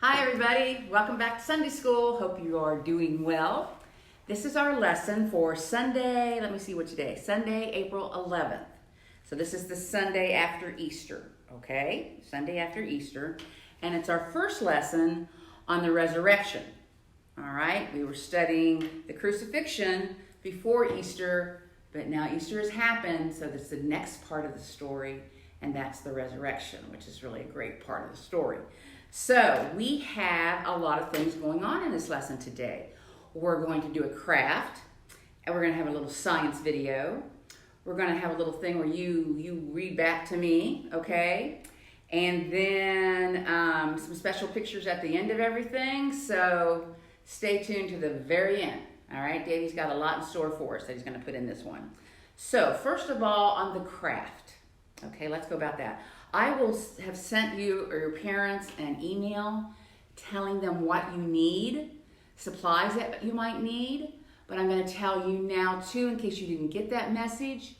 Hi everybody, welcome back to Sunday School. Hope you are doing well. This is our lesson for Sunday, let me see what today, Sunday, April 11th. So this is the Sunday after Easter, okay? Sunday after Easter. And it's our first lesson on the resurrection, all right? We were studying the crucifixion before Easter, but now Easter has happened, so this is the next part of the story, and that's the resurrection, which is really a great part of the story. So we have a lot of things going on in this lesson today. We're going to do a craft, and we're going to have a little science video. We're going to have a little thing where you read back to me, okay? And then some special pictures at the end of everything. So stay tuned to the very end. All right, Davey's got a lot in store for us that he's going to put in this one. So first of all, on the craft. Okay, let's go about that. I will have sent you or your parents an email telling them what you need, supplies that you might need, but I'm going to tell you now too in case you didn't get that message.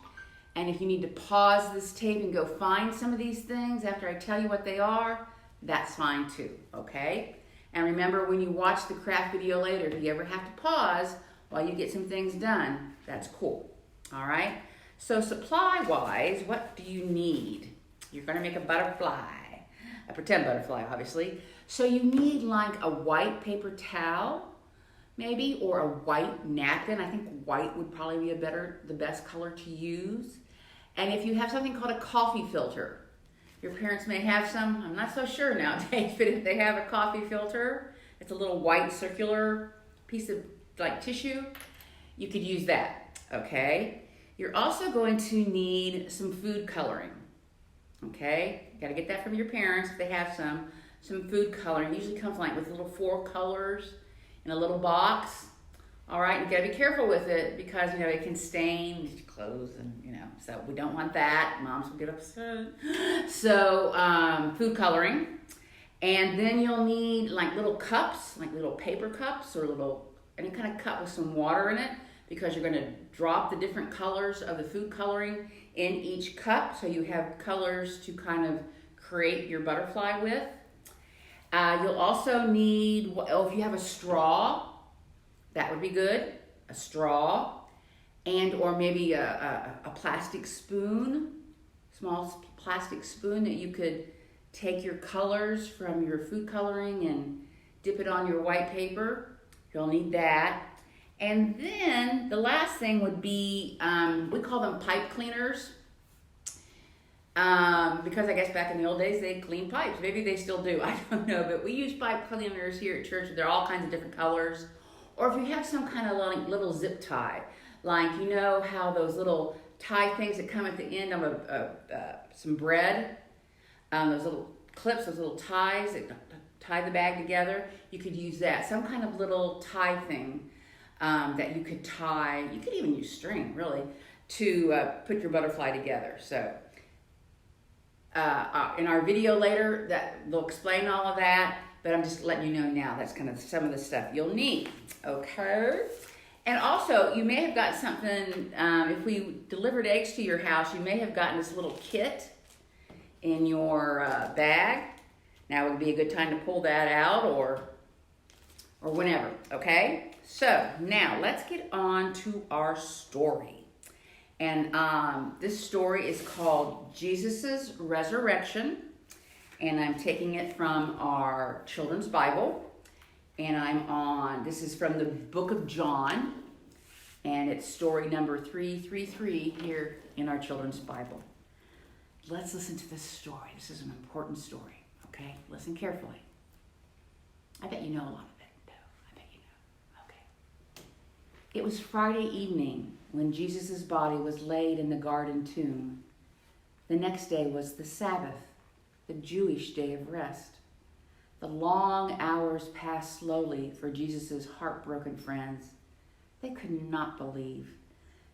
And if you need to pause this tape and go find some of these things after I tell you what they are, that's fine too, okay? And remember, when you watch the craft video later, if you ever have to pause while you get some things done, that's cool, all right? So supply-wise, what do you need? You're going to make a butterfly, a pretend butterfly, obviously. So you need like a white paper towel, maybe, or a white napkin. I think white would probably be the best color to use. And if you have something called a coffee filter, your parents may have some. I'm not so sure nowadays, but if they have a coffee filter, it's a little white circular piece of like tissue, you could use that, okay? You're also going to need some food coloring. Okay, you got to get that from your parents if they have some food coloring. It usually comes like with little 4 colors in a little box. All right, you got to be careful with it because it can stain your clothes and so we don't want that. Moms will get upset. So food coloring, and then you'll need like little cups, like little paper cups or any kind of cup with some water in it, because you're going to drop the different colors of the food coloring in each cup, so you have colors to kind of create your butterfly with. You'll also need, if you have a straw, that would be good, a straw, and or maybe a plastic spoon, small plastic spoon that you could take your colors from your food coloring and dip it on your white paper. You'll need that. And then the last thing would be, we call them pipe cleaners, because I guess back in the old days they cleaned pipes. Maybe they still do, I don't know, but we use pipe cleaners here at church. They're all kinds of different colors. Or if you have some kind of like little zip tie, like how those little tie things that come at the end of some bread, those little clips, those little ties that tie the bag together, you could use that. Some kind of little tie thing that you could tie. You could even use string, really, to put your butterfly together. So in our video later, that they'll explain all of that, but I'm just letting you know now that's kind of some of the stuff you'll need, okay? And also, you may have got something, if we delivered eggs to your house, you may have gotten this little kit in your bag. Now would be a good time to pull that out or whenever, okay? So now let's get on to our story. And this story is called Jesus' Resurrection. And I'm taking it from our children's Bible. And this is from the book of John. And it's story number 333 here in our children's Bible. Let's listen to this story. This is an important story, okay? Listen carefully. I bet you know a lot of it, though. I bet you know. Okay. It was Friday evening when Jesus' body was laid in the garden tomb. The next day was the Sabbath, the Jewish day of rest. The long hours passed slowly for Jesus' heartbroken friends. They could not believe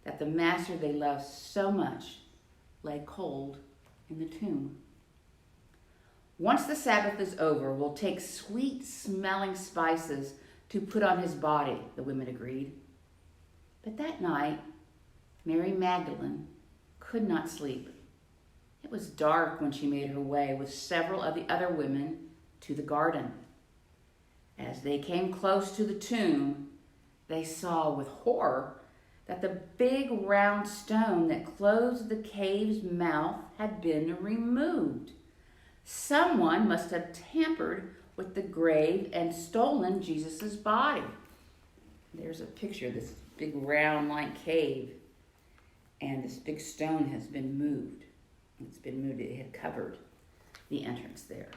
that the master they loved so much lay cold in the tomb. Once the Sabbath is over, we'll take sweet-smelling spices to put on his body, the women agreed. But that night, Mary Magdalene could not sleep. It was dark when she made her way with several of the other women to the garden. As they came close to the tomb, they saw with horror that the big round stone that closed the cave's mouth had been removed. Someone must have tampered with the grave and stolen Jesus' body. There's a picture of this big round like cave, and this big stone has been moved. It's been moved. It had covered the entrance there.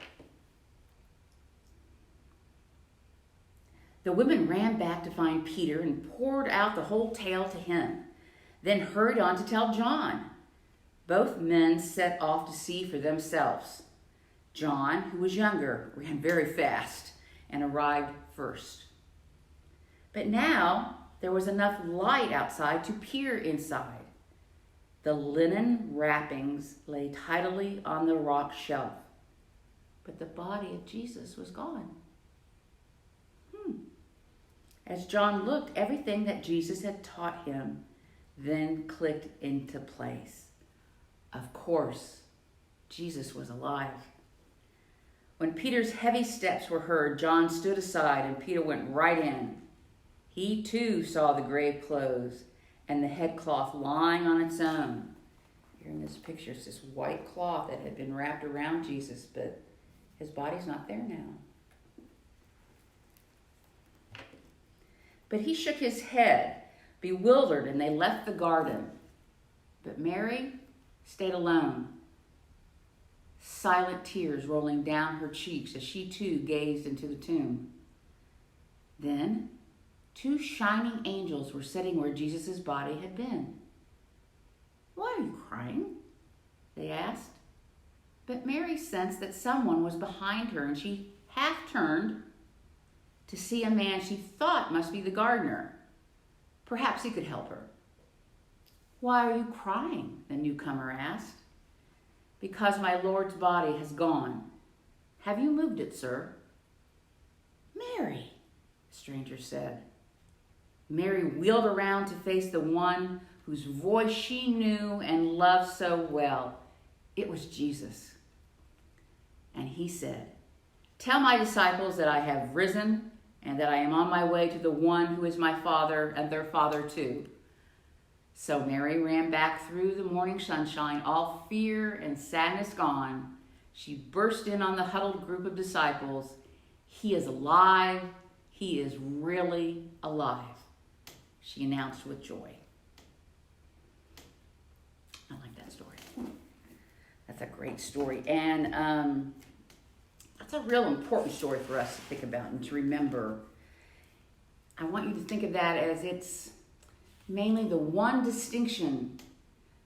The women ran back to find Peter and poured out the whole tale to him, then hurried on to tell John. Both men set off to see for themselves. John, who was younger, ran very fast and arrived first. But now there was enough light outside to peer inside. The linen wrappings lay tidily on the rock shelf, but the body of Jesus was gone. As John looked, everything that Jesus had taught him then clicked into place. Of course, Jesus was alive. When Peter's heavy steps were heard, John stood aside and Peter went right in. He too saw the grave closed and the headcloth lying on its own. Here in this picture, it's this white cloth that had been wrapped around Jesus, but his body's not there now. But he shook his head, bewildered, and they left the garden. But Mary stayed alone, silent tears rolling down her cheeks as she too gazed into the tomb. Then 2 shining angels were sitting where Jesus' body had been. "Why are you crying?" they asked. But Mary sensed that someone was behind her, and she half turned to see a man she thought must be the gardener. Perhaps he could help her. "Why are you crying?" the newcomer asked. "Because my Lord's body has gone. Have you moved it, sir?" "Mary," the stranger said. Mary wheeled around to face the one whose voice she knew and loved so well. It was Jesus. And he said, "Tell my disciples that I have risen and that I am on my way to the one who is my Father and their Father too." So Mary ran back through the morning sunshine, all fear and sadness gone. She burst in on the huddled group of disciples. "He is alive. He is really alive," she announced with joy. I like that story. That's a great story. And that's a real important story for us to think about and to remember. I want you to think of that as it's mainly the one distinction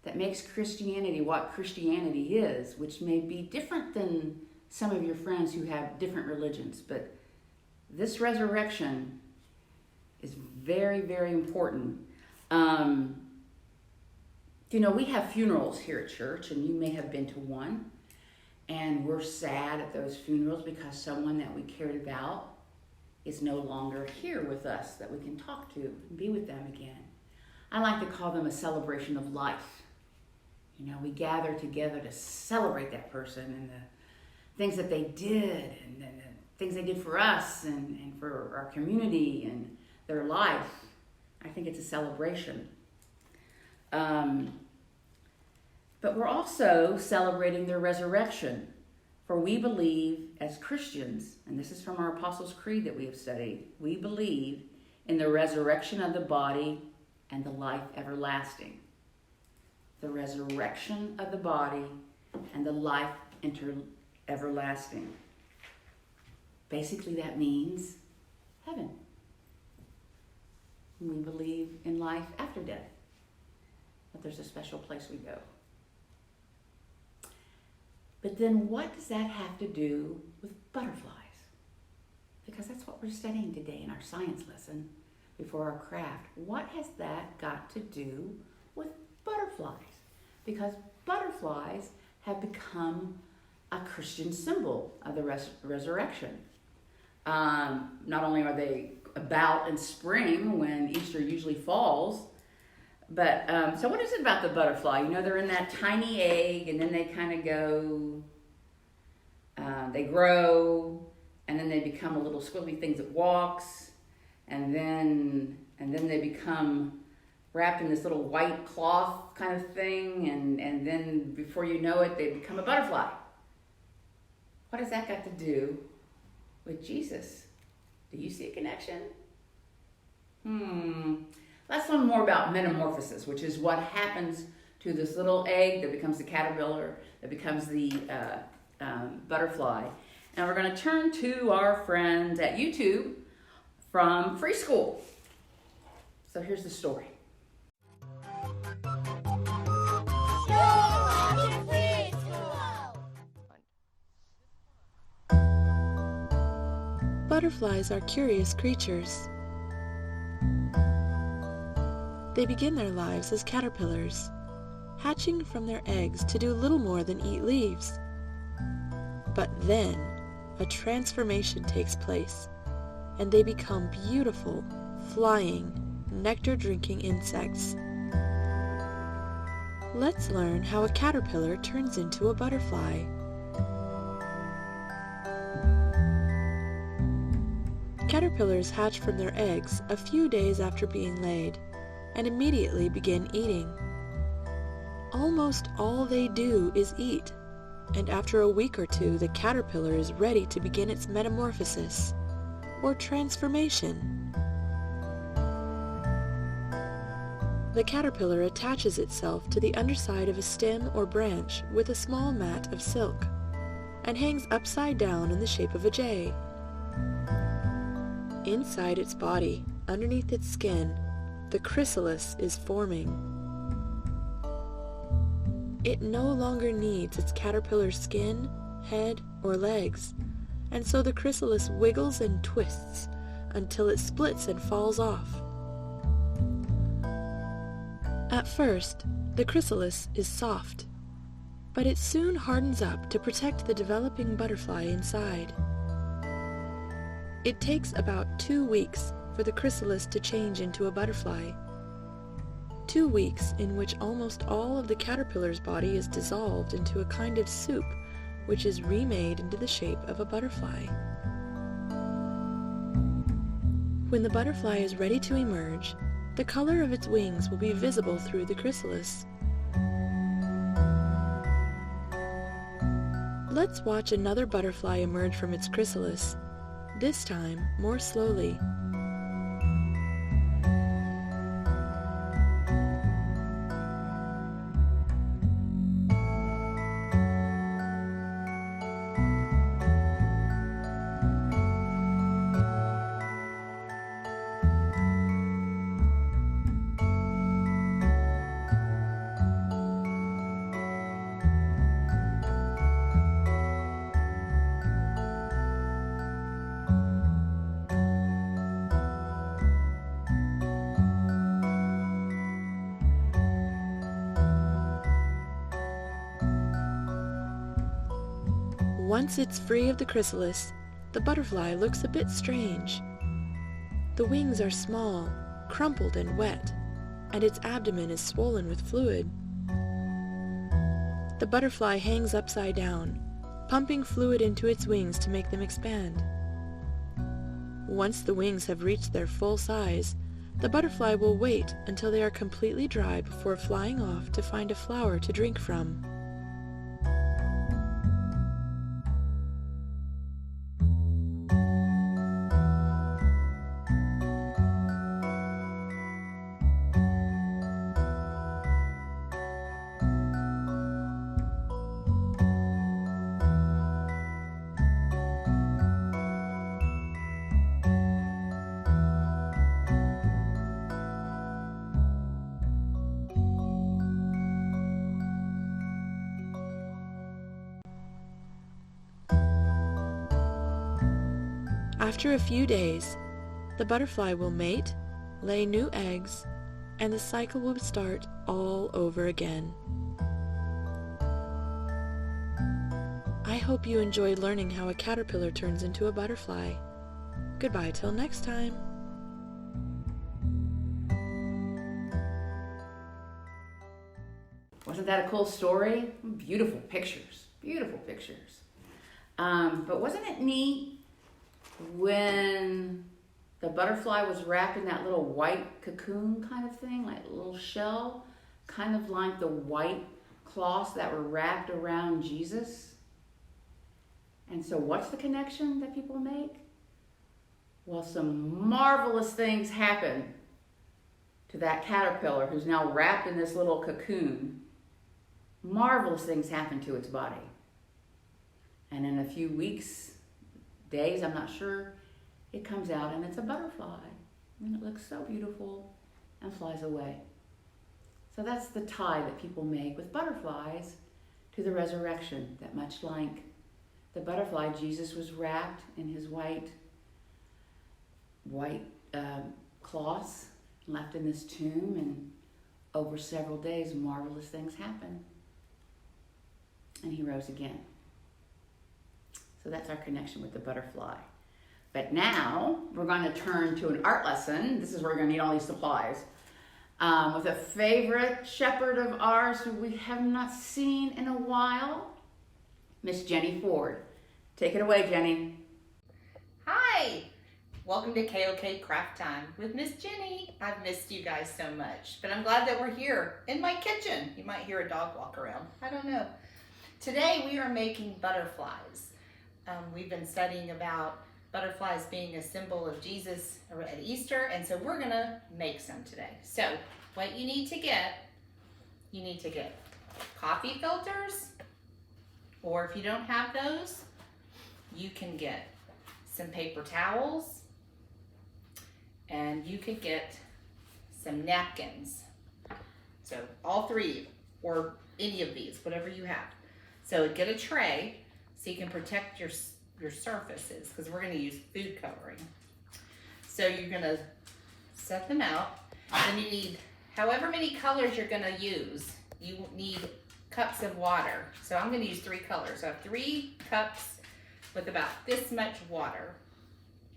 that makes Christianity what Christianity is, which may be different than some of your friends who have different religions. But this resurrection is very, very important. We have funerals here at church, and you may have been to one. And we're sad at those funerals because someone that we cared about is no longer here with us that we can talk to and be with them again. I like to call them a celebration of life. We gather together to celebrate that person and the things that they did and the things they did for us and for our community and their life. I think it's a celebration. But we're also celebrating their resurrection. For we believe as Christians, and this is from our Apostles' Creed that we have studied, we believe in the resurrection of the body and the life everlasting. The resurrection of the body and the life everlasting. Basically, that means heaven. We believe in life after death, that there's a special place we go. But then what does that have to do with butterflies? Because that's what we're studying today in our science lesson before our craft. What has that got to do with butterflies? Because butterflies have become a Christian symbol of the resurrection. Not only are they about in spring when Easter usually falls, but so what is it about the butterfly? They're in that tiny egg, and then they kind of go, they grow, and then they become a little squiggly things that walks, and then they become wrapped in this little white cloth kind of thing, and then before you know it, they become a butterfly. What has that got to do with Jesus? Do you see a connection? Let's learn more about metamorphosis, which is what happens to this little egg that becomes the caterpillar, that becomes the butterfly. And we're going to turn to our friends at YouTube from Free School. So here's the story. Butterflies are curious creatures. They begin their lives as caterpillars, hatching from their eggs to do little more than eat leaves. But then, a transformation takes place, and they become beautiful, flying, nectar-drinking insects. Let's learn how a caterpillar turns into a butterfly. Caterpillars hatch from their eggs a few days after being laid, and immediately begin eating. Almost all they do is eat, and after a week or two the caterpillar is ready to begin its metamorphosis, or transformation. The caterpillar attaches itself to the underside of a stem or branch with a small mat of silk, and hangs upside down in the shape of a J. Inside its body, underneath its skin, the chrysalis is forming. It no longer needs its caterpillar skin, head, or legs, and so the chrysalis wiggles and twists until it splits and falls off. At first, the chrysalis is soft, but it soon hardens up to protect the developing butterfly inside. It takes about 2 weeks for the chrysalis to change into a butterfly. 2 weeks in which almost all of the caterpillar's body is dissolved into a kind of soup, which is remade into the shape of a butterfly. When the butterfly is ready to emerge, the color of its wings will be visible through the chrysalis. Let's watch another butterfly emerge from its chrysalis, this time more slowly. Once it's free of the chrysalis, the butterfly looks a bit strange. The wings are small, crumpled and wet, and its abdomen is swollen with fluid. The butterfly hangs upside down, pumping fluid into its wings to make them expand. Once the wings have reached their full size, the butterfly will wait until they are completely dry before flying off to find a flower to drink from. After a few days, the butterfly will mate, lay new eggs, and the cycle will start all over again. I hope you enjoyed learning how a caterpillar turns into a butterfly. Goodbye till next time. Wasn't that a cool story? Beautiful pictures, beautiful pictures. But wasn't it neat when the butterfly was wrapped in that little white cocoon kind of thing, like a little shell, kind of like the white cloths that were wrapped around Jesus. And so what's the connection that people make? Well, some marvelous things happen to that caterpillar who's now wrapped in this little cocoon. Marvelous things happen to its body. And in a few weeks, days, I'm not sure, it comes out and it's a butterfly. And it looks so beautiful and flies away. So that's the tie that people make with butterflies to the resurrection, that much like the butterfly, Jesus was wrapped in his white cloths, left in this tomb, and over several days, marvelous things happened. And he rose again. So that's our connection with the butterfly. But now we're going to turn to an art lesson. This is where we're going to need all these supplies. With a favorite shepherd of ours who we have not seen in a while, Miss Jenny Ford. Take it away, Jenny. Hi! Welcome to KOK Craft Time with Miss Jenny. I've missed you guys so much, but I'm glad that we're here in my kitchen. You might hear a dog walk around. I don't know. Today we are making butterflies. We've been studying about butterflies being a symbol of Jesus at Easter, and so we're gonna make some today. So what you need to get coffee filters, or if you don't have those, you can get some paper towels, and you could get some napkins. So all three, or any of these, whatever you have. So get a tray so you can protect your surfaces, because we're going to use food coloring. So you're going to set them out, and you need however many colors you're going to use. You need cups of water. So I'm going to use 3 colors. So I have 3 cups with about this much water.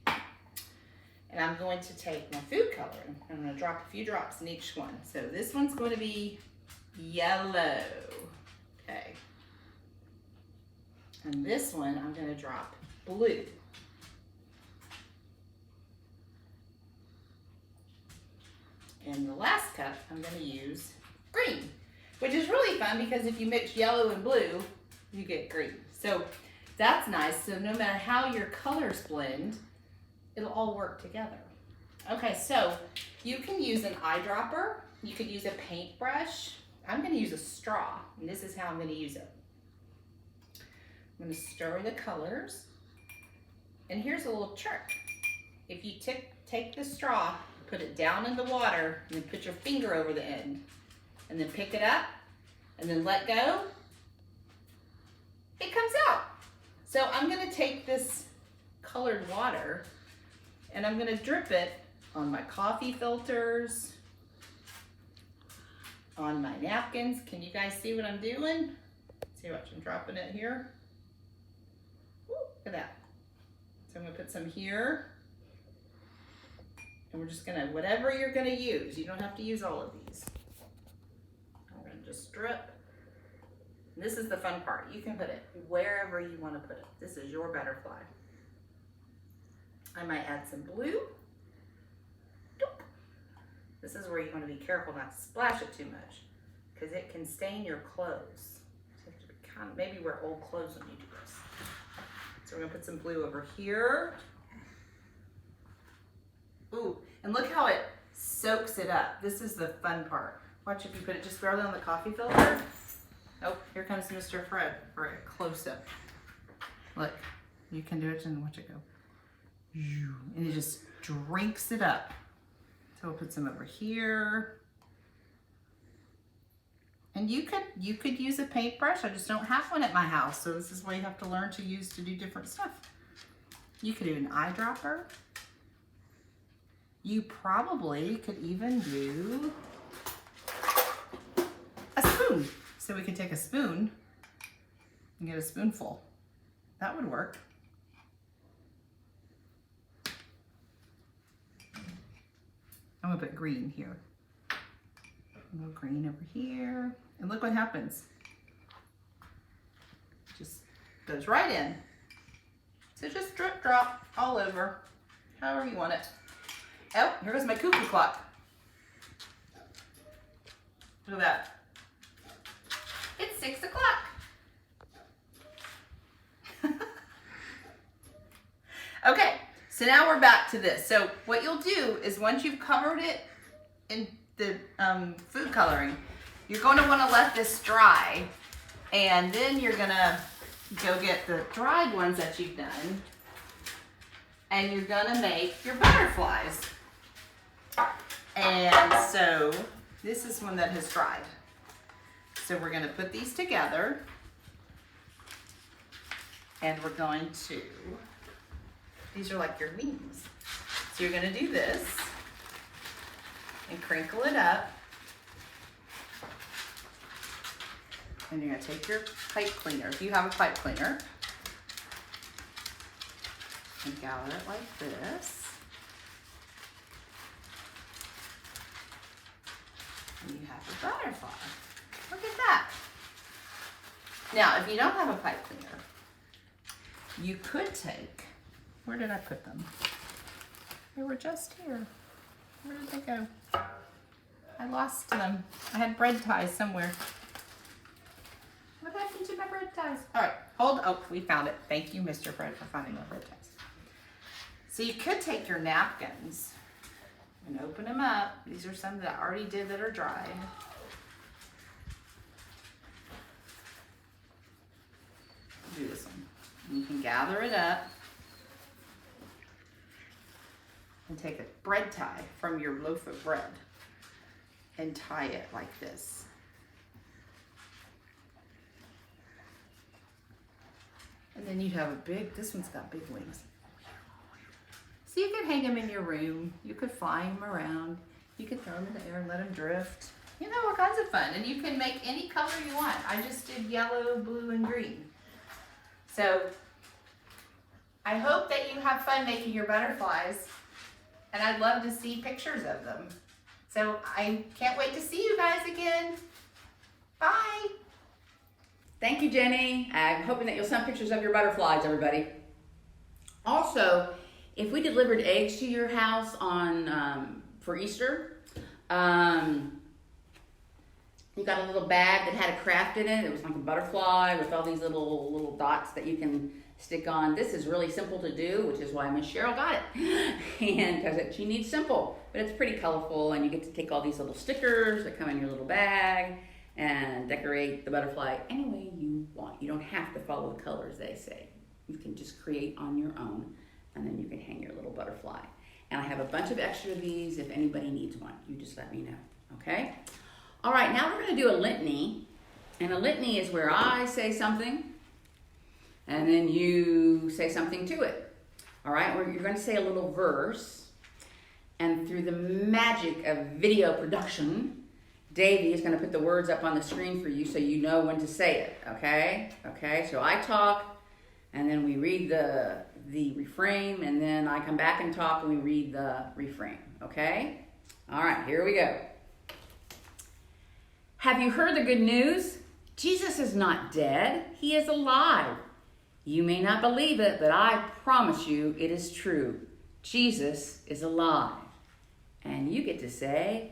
And I'm going to take my food coloring. I'm going to drop a few drops in each one. So this one's going to be yellow. Okay. And this one, I'm going to drop blue. And the last cup, I'm going to use green, which is really fun because if you mix yellow and blue, you get green. So that's nice. So no matter how your colors blend, it'll all work together. Okay, so you can use an eyedropper. You could use a paintbrush. I'm going to use a straw, and this is how I'm going to use it. I'm going to stir the colors, and here's a little trick. If you take the straw, put it down in the water, and then put your finger over the end, and then pick it up, and then let go, it comes out. So I'm going to take this colored water, and I'm going to drip it on my coffee filters, on my napkins. Can you guys see what I'm doing? See what I'm dropping it here? Look at that. So I'm going to put some here. And we're just going to, whatever you're going to use, you don't have to use all of these. I'm going to just drip. And this is the fun part. You can put it wherever you want to put it. This is your butterfly. I might add some blue. Doop. This is where you want to be careful not to splash it too much, because it can stain your clothes. So you have to be kind of, maybe wear old clothes when you do this. So we're going to put some blue over here. Ooh, and look how it soaks it up. This is the fun part. Watch if you put it just barely on the coffee filter. Oh, here comes Mr. Fred for a close-up. Look, you can do it and watch it go. And it just drinks it up. So we'll put some over here. And you could use a paintbrush. I just don't have one at my house, so this is what you have to learn to use to do different stuff. You could do an eyedropper. You probably could even do a spoon. So we could take a spoon and get a spoonful. That would work. I'm gonna put green here. A little green over here. And look what happens. Just goes right in. So just drip drop all over, however you want it. Oh, here goes my cuckoo clock. Look at that. It's 6 o'clock. Okay, so now we're back to this. So what you'll do is once you've covered it in the food coloring, you're going to want to let this dry, and then you're going to go get the dried ones that you've done, and you're going to make your butterflies. And so this is one that has dried. So we're going to put these together, and we're going to, these are like your wings. So you're going to do this and crinkle it up. And you're going to take your pipe cleaner, if you have a pipe cleaner, and gather it like this. And you have a butterfly. Look at that. Now, if you don't have a pipe cleaner, you could take, where did I put them? They were just here. Where did they go? I lost them. I had bread ties somewhere. What happened to my bread ties? All right, oh, we found it. Thank you, Mr. Fred, for finding my bread ties. So you could take your napkins and open them up. These are some that I already did that are dried. Do this one. And you can gather it up and take a bread tie from your loaf of bread and tie it like this. And then you have a big, this one's got big wings. So you could hang them in your room. You could fly them around. You could throw them in the air and let them drift. You know, all kinds of fun. And you can make any color you want. I just did yellow, blue, and green. So I hope that you have fun making your butterflies. And I'd love to see pictures of them. So I can't wait to see you guys again. Bye. Thank you, Jenny. I'm hoping that you'll send pictures of your butterflies, everybody. Also, if we delivered eggs to your house on for Easter, you got a little bag that had a craft in it. It was like a butterfly with all these little dots that you can stick on. This is really simple to do, which is why Miss Cheryl got it. And because she needs simple, but it's pretty colorful, and you get to take all these little stickers that come in your little bag and decorate the butterfly any way you want. You don't have to follow the colors they say. You can just create on your own, and then you can hang your little butterfly. And I have a bunch of extra of these if anybody needs one. You just let me know, okay? All right, now we're gonna do a litany. And a litany is where I say something, and then you say something to it. All right, you're gonna say a little verse, and through the magic of video production, Davey is going to put the words up on the screen for you so you know when to say it, okay? Okay, so I talk, and then we read the refrain, and then I come back and talk, and we read the refrain, okay? All right, here we go. Have you heard the good news? Jesus is not dead. He is alive. You may not believe it, but I promise you it is true. Jesus is alive. And you get to say,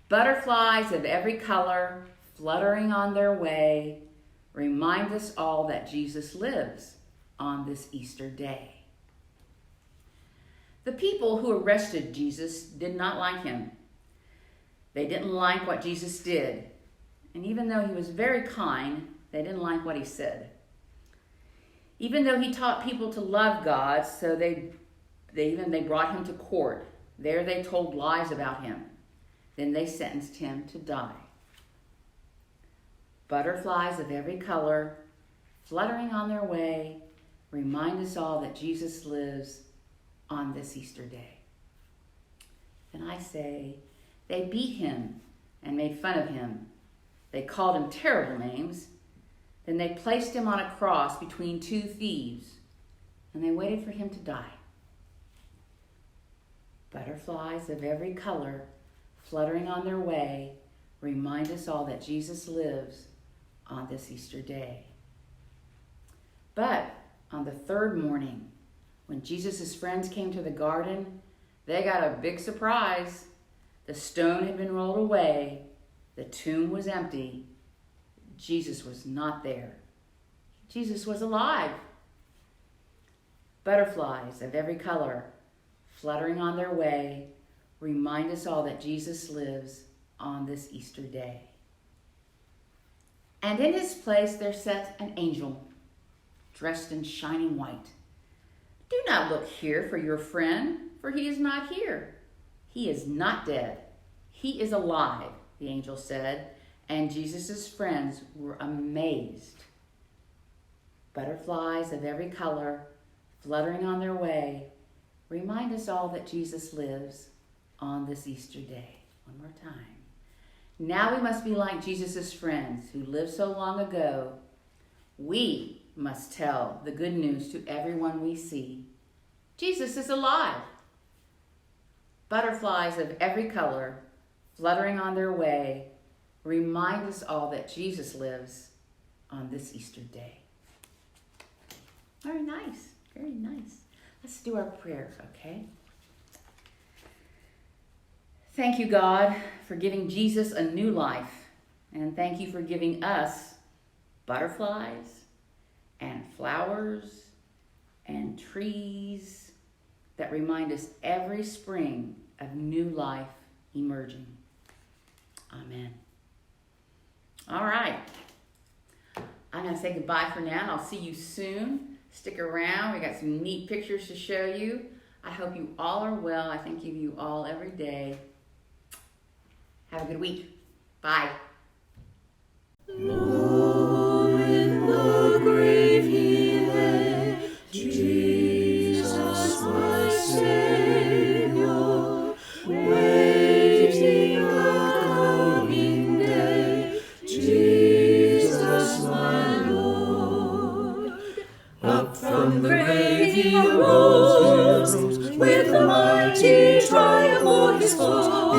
butterflies of every color fluttering on their way remind us all that Jesus lives on this Easter day. The people who arrested Jesus did not like him. They didn't like what Jesus did. And even though he was very kind, they didn't like what he said. Even though he taught people to love God, so they brought him to court. There they told lies about him. Then they sentenced him to die. Butterflies of every color, fluttering on their way, remind us all that Jesus lives on this Easter day. Then I say, they beat him and made fun of him. They called him terrible names. Then they placed him on a cross between two thieves, and they waited for him to die. Butterflies of every color, fluttering on their way, remind us all that Jesus lives on this Easter day. But on the third morning, When Jesus' friends came to the garden, they got a big surprise. The stone had been rolled away. The tomb was empty. Jesus was not there. Jesus was alive. Butterflies of every color, fluttering on their way, remind us all that Jesus lives on this Easter day. And in his place there sat an angel, dressed in shining white. Do not look here for your friend, for he is not here. He is not dead. He is alive, the angel said, and Jesus' friends were amazed. Butterflies of every color, fluttering on their way, remind us all that Jesus lives on this Easter day. One more time. Now we must be like Jesus' friends who lived so long ago. We must tell the good news to everyone we see. Jesus is alive. Butterflies of every color, fluttering on their way, remind us all that Jesus lives on this Easter day. Very nice, very nice. Let's do our prayer, okay? Thank you, God, for giving Jesus a new life. And thank you for giving us butterflies and flowers and trees that remind us every spring of new life emerging. Amen. All right. I'm going to say goodbye for now. I'll see you soon. Stick around. We got some neat pictures to show you. I hope you all are well. I think of you all every day. Have a good week. Bye. Low in the grave he lay, Jesus my Savior, waiting the coming day, Jesus my Lord. Up from the grave he arose, with a mighty triumph o'er his foes.